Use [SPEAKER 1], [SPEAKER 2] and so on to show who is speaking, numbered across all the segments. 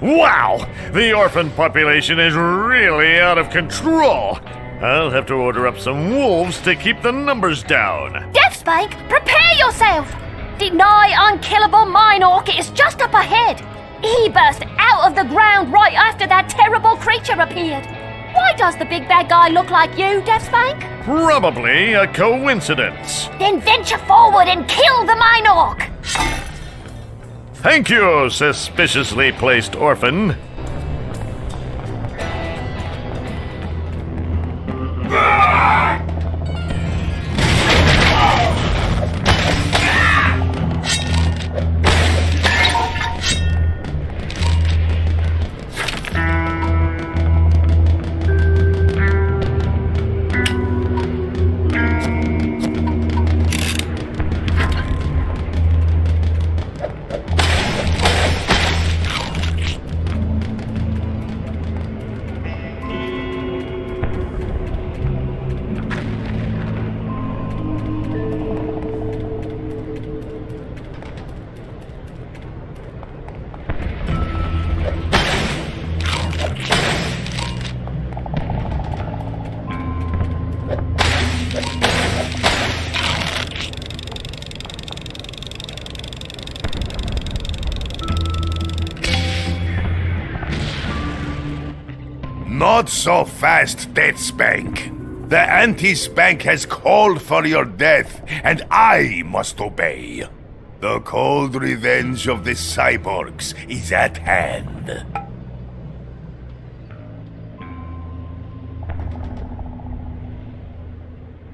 [SPEAKER 1] Wow! The orphan population is really out of control. I'll have to order up some wolves to keep the numbers down.
[SPEAKER 2] Deathspank, prepare yourself! The nigh unkillable Minorc is just up ahead. He burst out of the ground right after that terrible creature appeared. Why does the big bad guy look like you, Deathspank?
[SPEAKER 1] Probably a coincidence.
[SPEAKER 2] Then venture forward and kill the Minorc!
[SPEAKER 1] Thank you, suspiciously placed orphan.
[SPEAKER 3] Not so fast, Deathspank. The anti-spank has called for your death, and I must obey. The cold revenge of the cyborgs is at hand.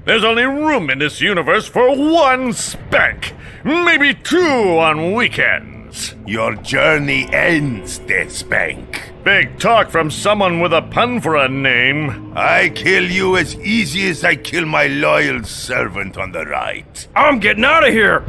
[SPEAKER 1] There's only room in this universe for one spank. Maybe two on weekends.
[SPEAKER 3] Your journey ends, Deathspank.
[SPEAKER 1] Big talk from someone with a pun for a name.
[SPEAKER 3] I kill you as easy as I kill my loyal servant on the right.
[SPEAKER 4] I'm getting out of here!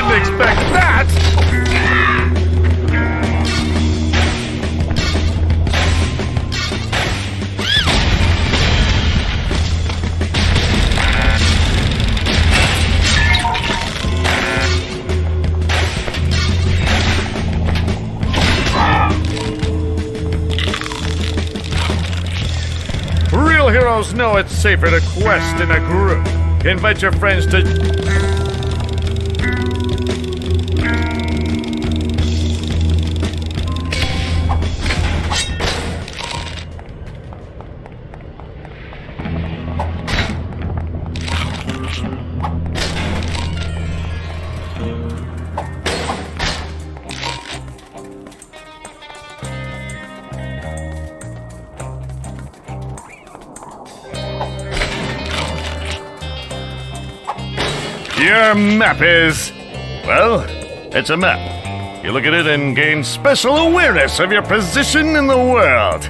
[SPEAKER 1] didn't expect that! Real heroes know it's safer to quest in a group. Invite your friends to... Your map is... well, it's a map. You look at it and gain special awareness of your position in the world.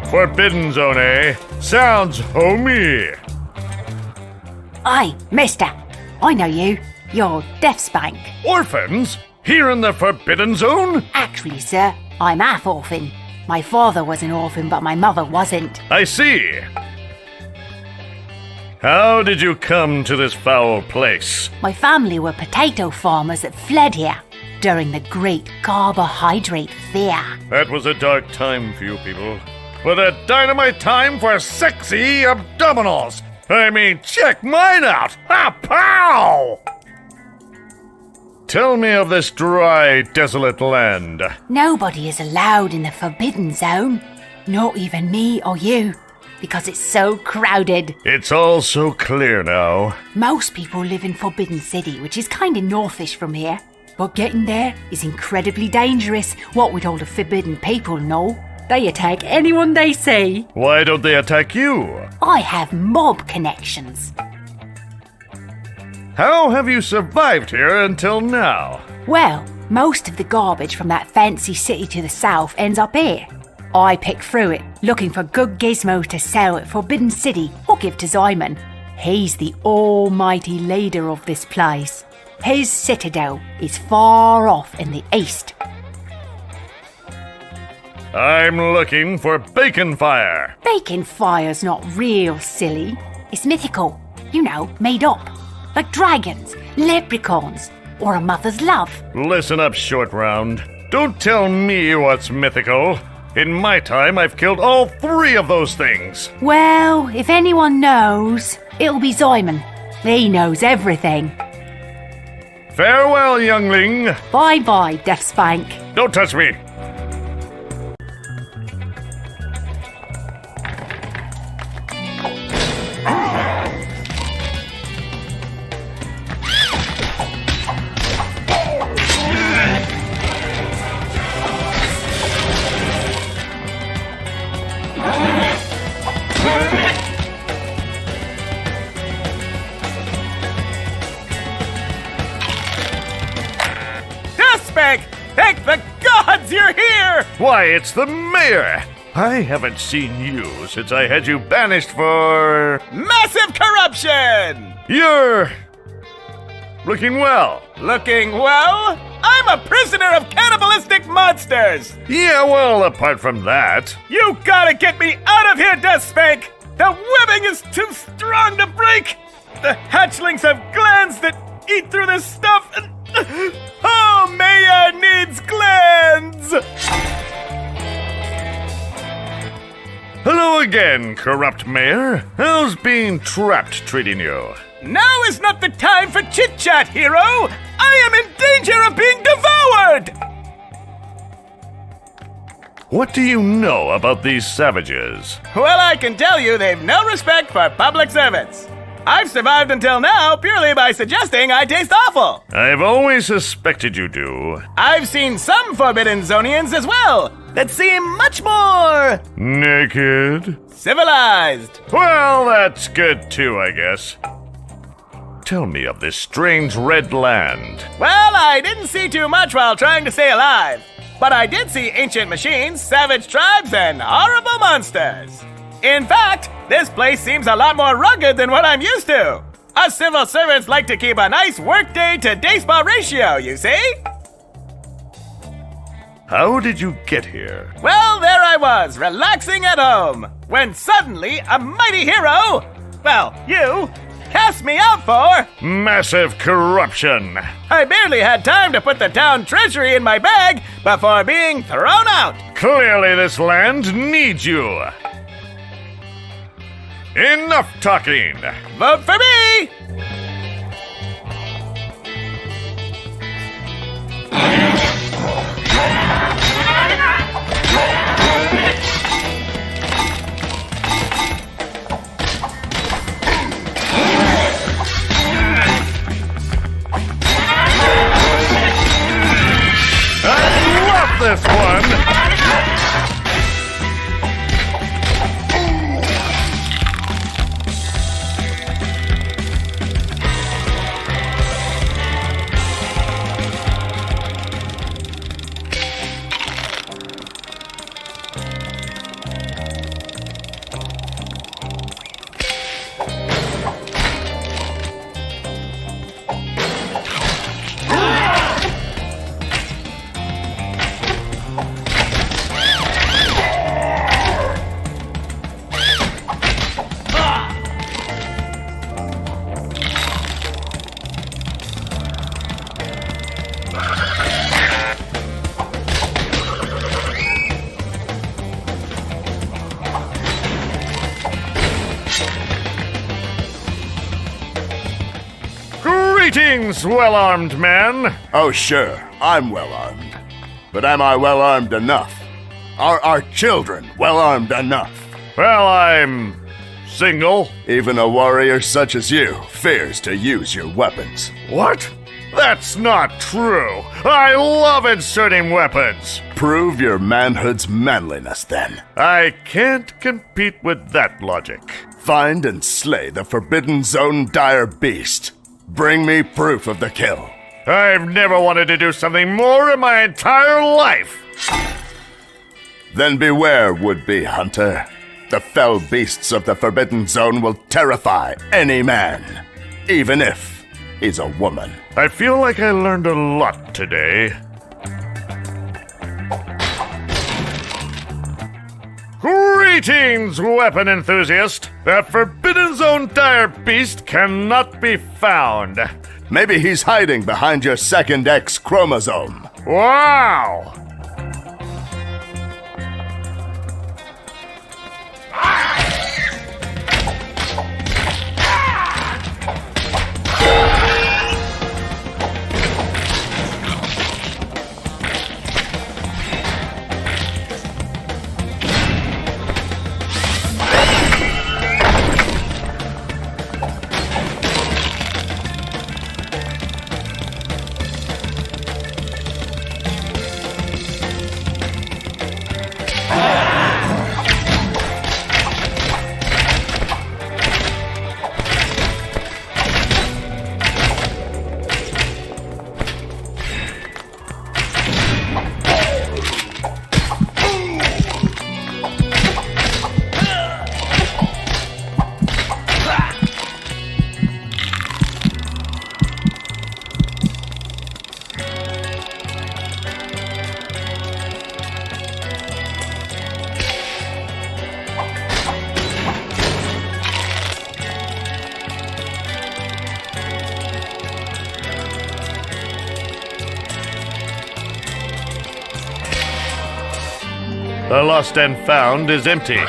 [SPEAKER 1] Forbidden Zone, eh? Sounds homey.
[SPEAKER 4] Aye, mister. I know you. You're Deathspank.
[SPEAKER 1] Orphans? Here in the Forbidden Zone?
[SPEAKER 4] Actually, sir, I'm half orphan. My father was an orphan, but my mother wasn't.
[SPEAKER 1] I see. How did you come to this foul place?
[SPEAKER 4] My family were potato farmers that fled here during the Great Carbohydrate Fear.
[SPEAKER 1] That was a dark time for you people. But a dynamite time for sexy abdominals. I mean, check mine out. Ha pow! Tell me of this dry, desolate land.
[SPEAKER 4] Nobody is allowed in the Forbidden Zone. Not even me or you, because it's so crowded.
[SPEAKER 1] It's all so clear now.
[SPEAKER 4] Most people live in Forbidden City, which is kind of northish from here. But getting there is incredibly dangerous, what with all the forbidden people know. They attack anyone they see.
[SPEAKER 1] Why don't they attack you?
[SPEAKER 4] I have mob connections.
[SPEAKER 1] How have you survived here until now?
[SPEAKER 4] Well, most of the garbage from that fancy city to the south ends up here. I pick through it, looking for good gizmos to sell at Forbidden City or give to Simon. He's the almighty leader of this place. His citadel is far off in the east.
[SPEAKER 1] I'm looking for Bacon Fire.
[SPEAKER 4] Bacon fire's not real, silly. It's mythical. You know, made up. Like dragons, leprechauns, or a mother's love.
[SPEAKER 1] Listen up, Short Round. Don't tell me what's mythical. In my time, I've killed all 3 of those things.
[SPEAKER 4] Well, if anyone knows, it'll be Simon. He knows everything.
[SPEAKER 1] Farewell, youngling.
[SPEAKER 4] Bye-bye, Deathspank.
[SPEAKER 1] Don't touch me.
[SPEAKER 5] Thank the gods you're here!
[SPEAKER 1] Why, it's the mayor! I haven't seen you since I had you banished for...
[SPEAKER 5] Massive corruption!
[SPEAKER 1] You're... looking well.
[SPEAKER 5] Looking well? I'm a prisoner of cannibalistic monsters!
[SPEAKER 1] Yeah, well, apart from that...
[SPEAKER 5] You gotta get me out of here, Deathspank! The webbing is too strong to break! The hatchlings have glands that eat through this stuff and... Oh, Mayor needs glands!
[SPEAKER 1] Hello again, corrupt mayor. How's being trapped treating you?
[SPEAKER 5] Now is not the time for chit-chat, hero! I am in danger of being devoured!
[SPEAKER 1] What do you know about these savages?
[SPEAKER 5] Well, I can tell you they've no respect for public servants. I've survived until now purely by suggesting I taste awful.
[SPEAKER 1] I've always suspected you do.
[SPEAKER 5] I've seen some Forbidden Zonians as well that seem much more...
[SPEAKER 1] naked?
[SPEAKER 5] civilized.
[SPEAKER 1] Well, that's good too, I guess. Tell me of this strange red land.
[SPEAKER 5] Well, I didn't see too much while trying to stay alive. but I did see ancient machines, savage tribes, and horrible monsters. In fact, this place seems a lot more rugged than what I'm used to. Us civil servants like to keep a nice workday to day spa ratio, you see?
[SPEAKER 1] How did you get here?
[SPEAKER 5] Well, there I was, relaxing at home, when suddenly a mighty hero, well, you, cast me out for...
[SPEAKER 1] Massive corruption.
[SPEAKER 5] I barely had time to put the town treasury in my bag before being thrown out.
[SPEAKER 1] Clearly this land needs you. Enough talking.
[SPEAKER 5] Vote for me!
[SPEAKER 1] I love this one. Greetings, well-armed man.
[SPEAKER 3] Oh, sure, I'm well-armed. But am I well-armed enough? Are our children well-armed enough?
[SPEAKER 1] Well, I'm single.
[SPEAKER 3] Even a warrior such as you fears to use your weapons.
[SPEAKER 1] What? That's not true. I love inserting weapons.
[SPEAKER 3] Prove your manhood's manliness, then.
[SPEAKER 1] I can't compete with that logic.
[SPEAKER 3] Find and slay the Forbidden Zone dire beast. Bring me proof of the kill.
[SPEAKER 1] I've never wanted to do something more in my entire life.
[SPEAKER 3] Then beware, would-be hunter. The fell beasts of the Forbidden Zone will terrify any man, even if he's a woman.
[SPEAKER 1] I feel like I learned a lot today. Greetings, weapon enthusiast! The Forbidden Zone dire beast cannot be found.
[SPEAKER 3] Maybe he's hiding behind your second X chromosome.
[SPEAKER 1] Wow! The lost and found is empty.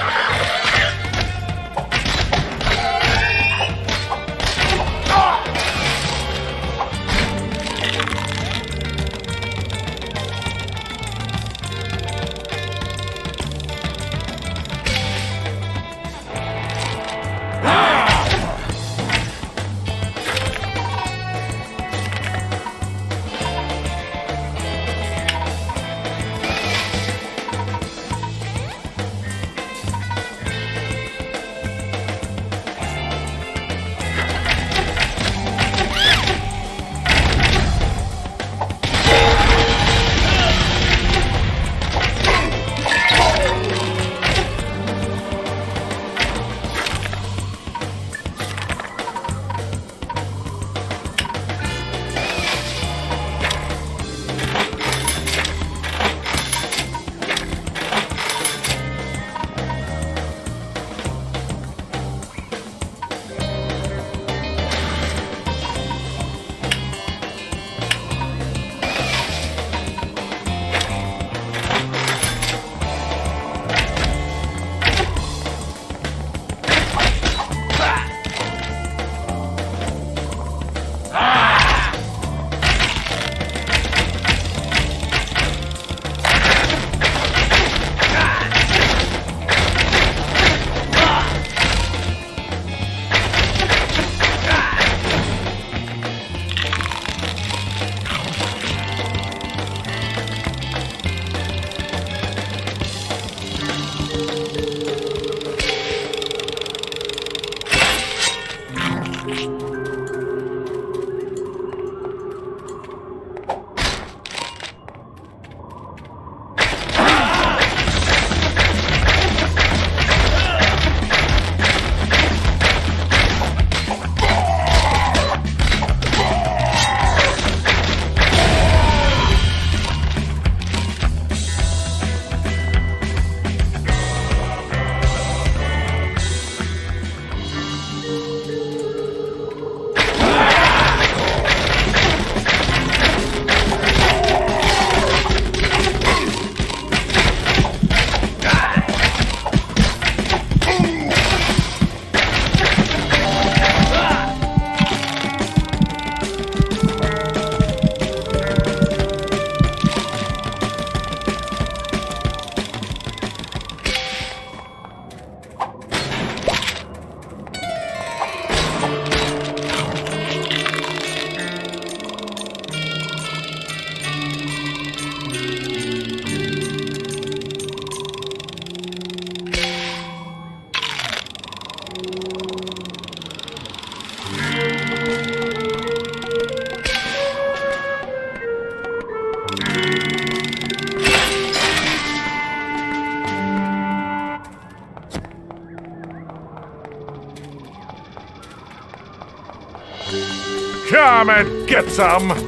[SPEAKER 1] Come and get some!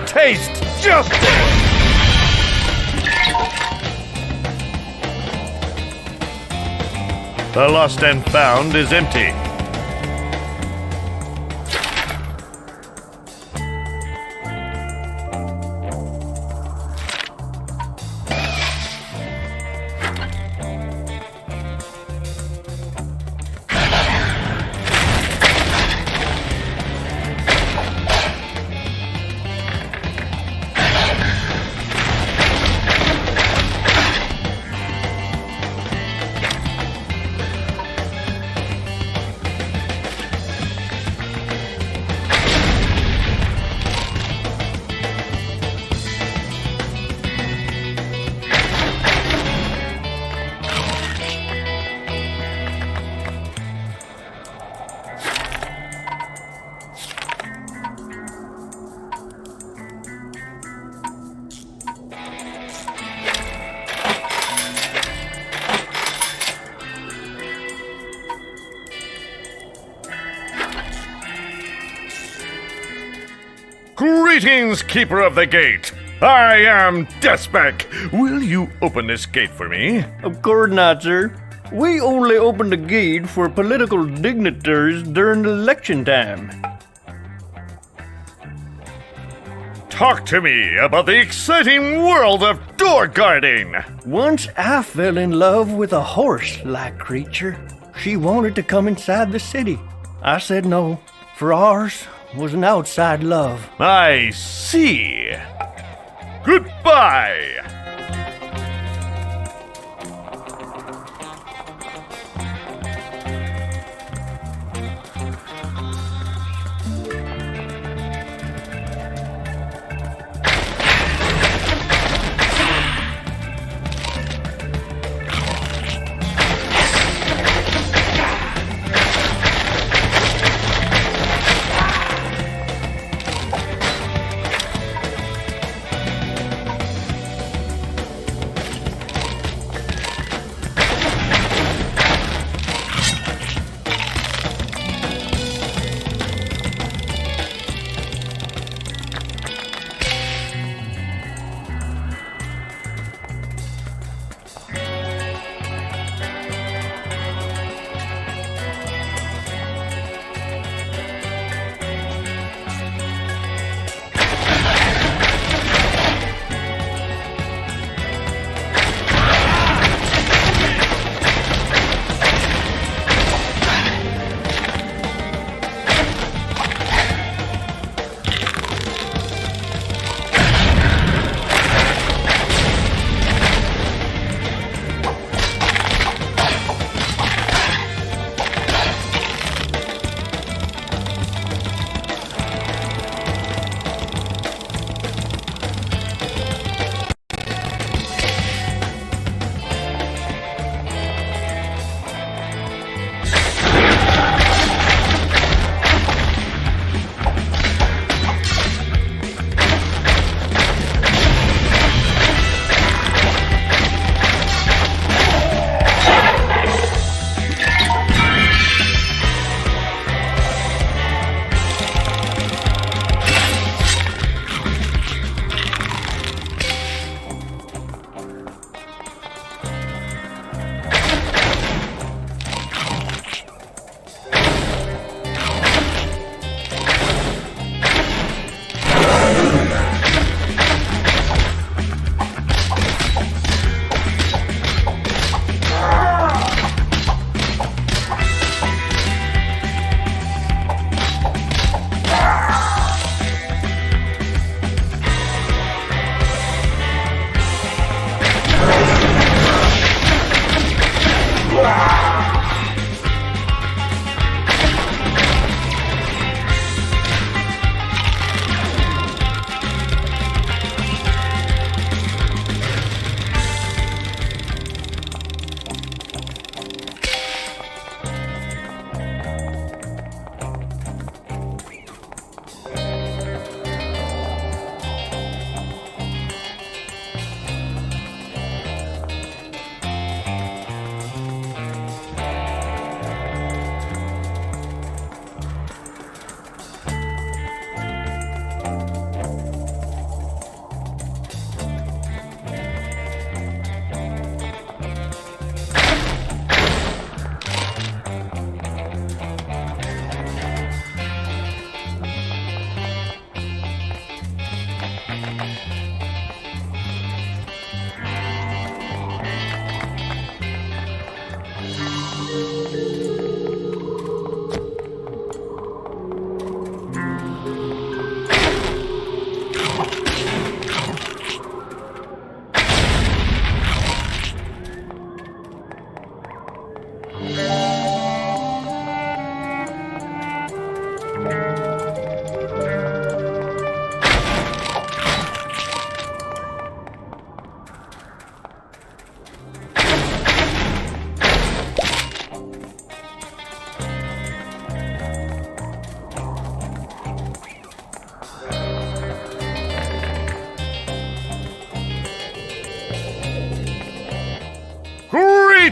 [SPEAKER 1] Taste justice! The lost and found is empty. Greetings, keeper of the gate. I am Deathspank. Will you open this gate for me?
[SPEAKER 6] Of course not, sir. We only open the gate for political dignitaries during election time.
[SPEAKER 1] Talk to me about the exciting world of door guarding.
[SPEAKER 6] Once I fell in love with a horse-like creature. She wanted to come inside the city. I said no, for ours was an outside love.
[SPEAKER 1] I see. Goodbye.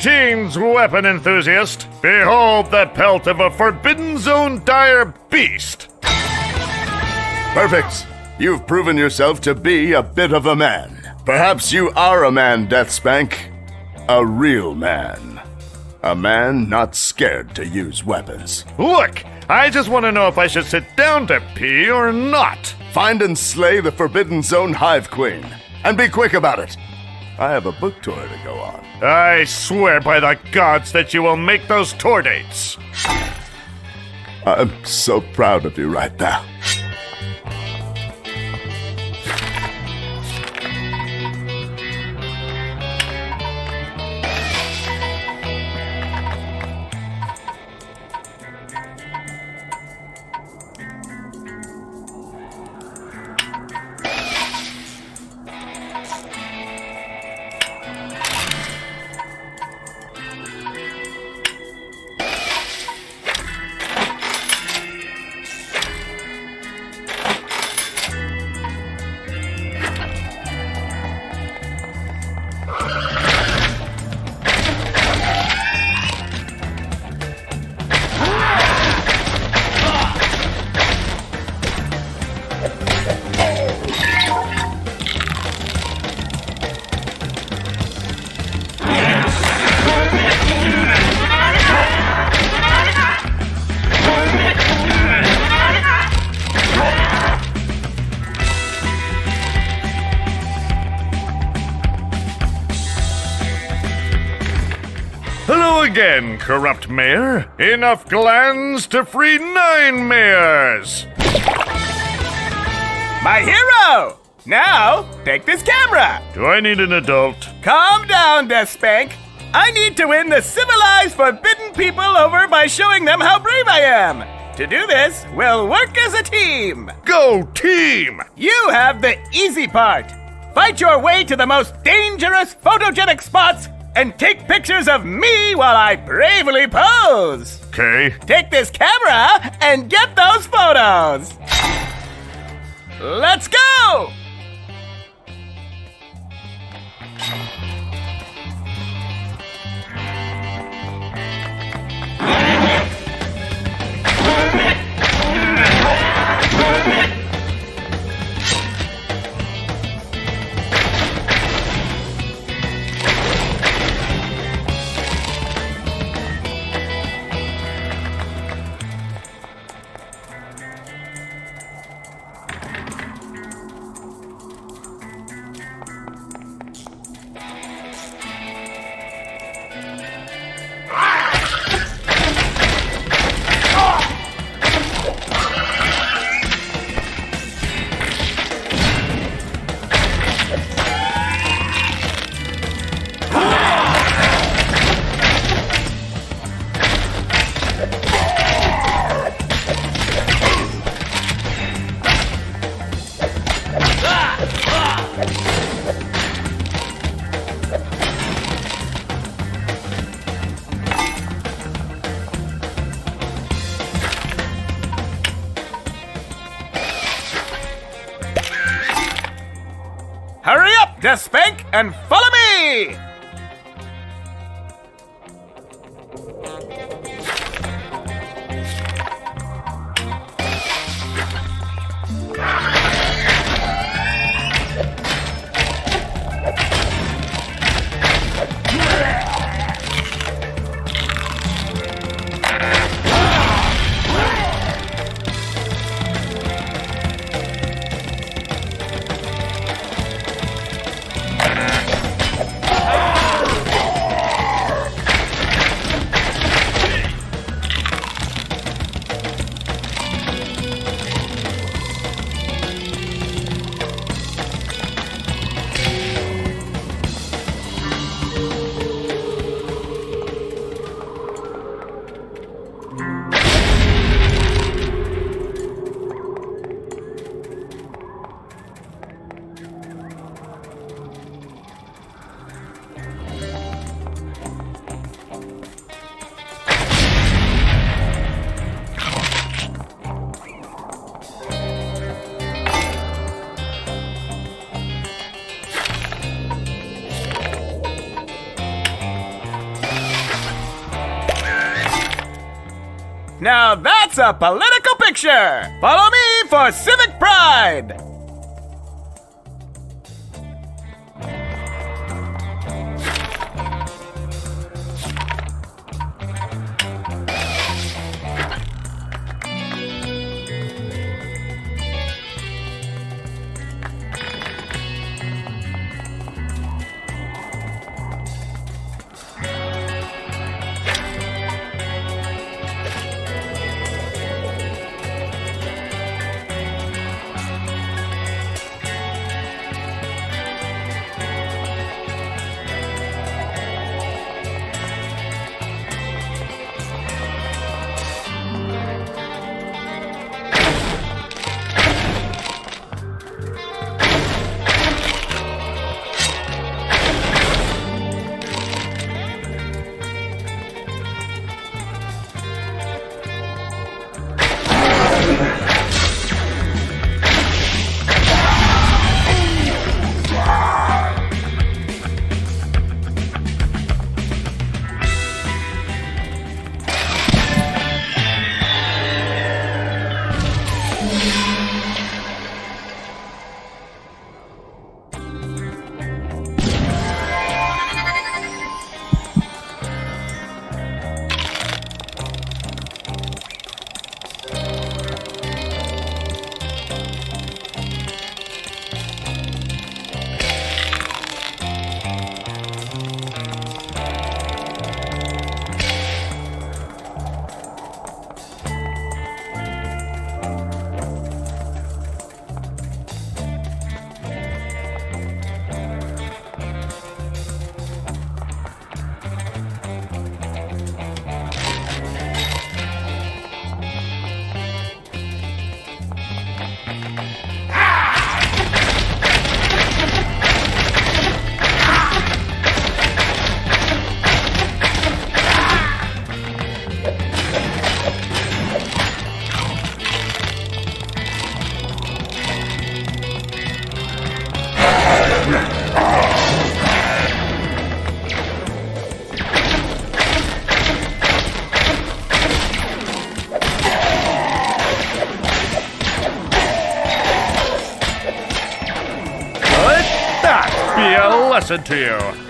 [SPEAKER 1] Greetings, weapon enthusiast. Behold the pelt of a Forbidden Zone dire beast.
[SPEAKER 7] Perfect. You've proven yourself to be a bit of a man. Perhaps you are a man, Deathspank. A real man. A man not scared to use weapons.
[SPEAKER 1] Look, I just want to know if I should sit down to pee or not.
[SPEAKER 7] Find and slay the Forbidden Zone Hive Queen. And be quick about it. I have a book tour to go on.
[SPEAKER 1] I swear by the gods that you will make those tour dates.
[SPEAKER 7] I'm so proud of you right now.
[SPEAKER 1] Hello again, corrupt mayor. Enough glands to free 9 mayors.
[SPEAKER 5] My hero! Now, take this camera.
[SPEAKER 1] Do I need an adult?
[SPEAKER 5] Calm down, Deathspank. I need to win the civilized forbidden people over by showing them how brave I am. To do this, we'll work as a team.
[SPEAKER 1] Go team!
[SPEAKER 5] You have the easy part. Fight your way to the most dangerous photogenic spots and take pictures of me while I bravely pose.
[SPEAKER 1] Okay.
[SPEAKER 5] Take this camera and get those photos. Let's go! Hurry up, Deathspank, and follow me! Now that's a political picture! Follow me for civic pride!
[SPEAKER 1] Lesson to you.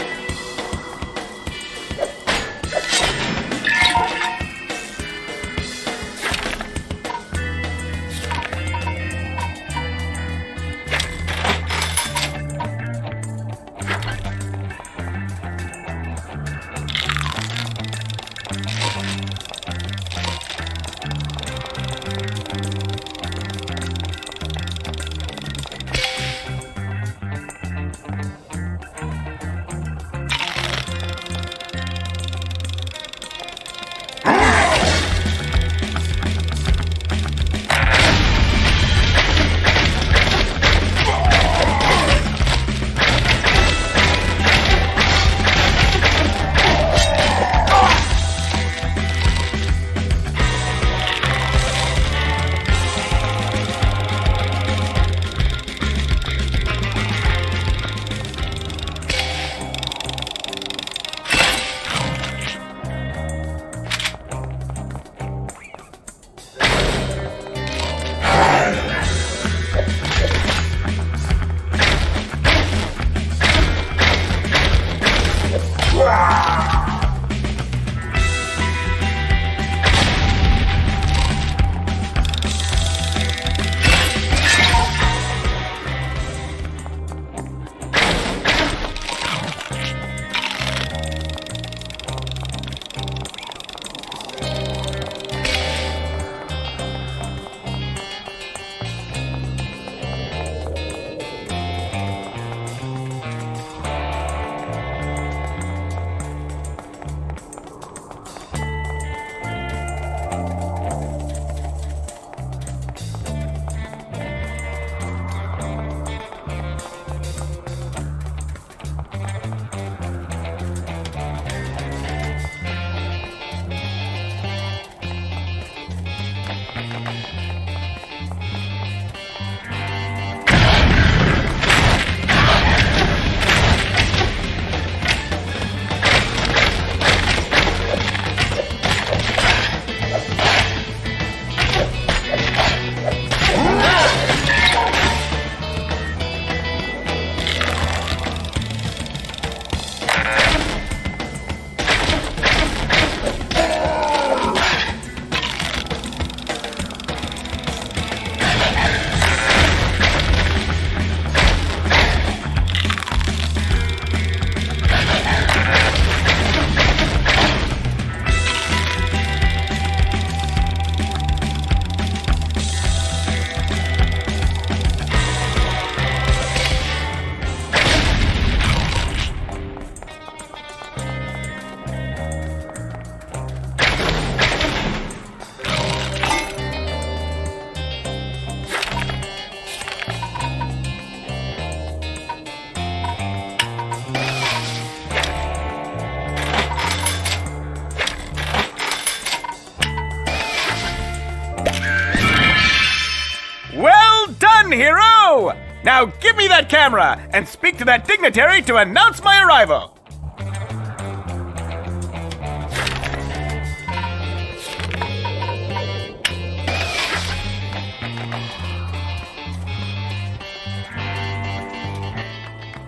[SPEAKER 5] done, hero! Now give me that camera and speak to that dignitary to announce my arrival.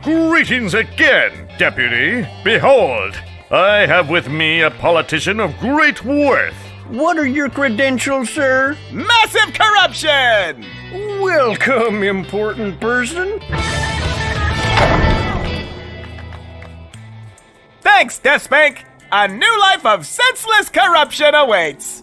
[SPEAKER 1] Greetings again, deputy. Behold, I have with me a politician of great worth.
[SPEAKER 6] What are your credentials, sir?
[SPEAKER 5] Massive corruption!
[SPEAKER 6] Welcome, important person.
[SPEAKER 5] Thanks, Deathspank! A new life of senseless corruption awaits!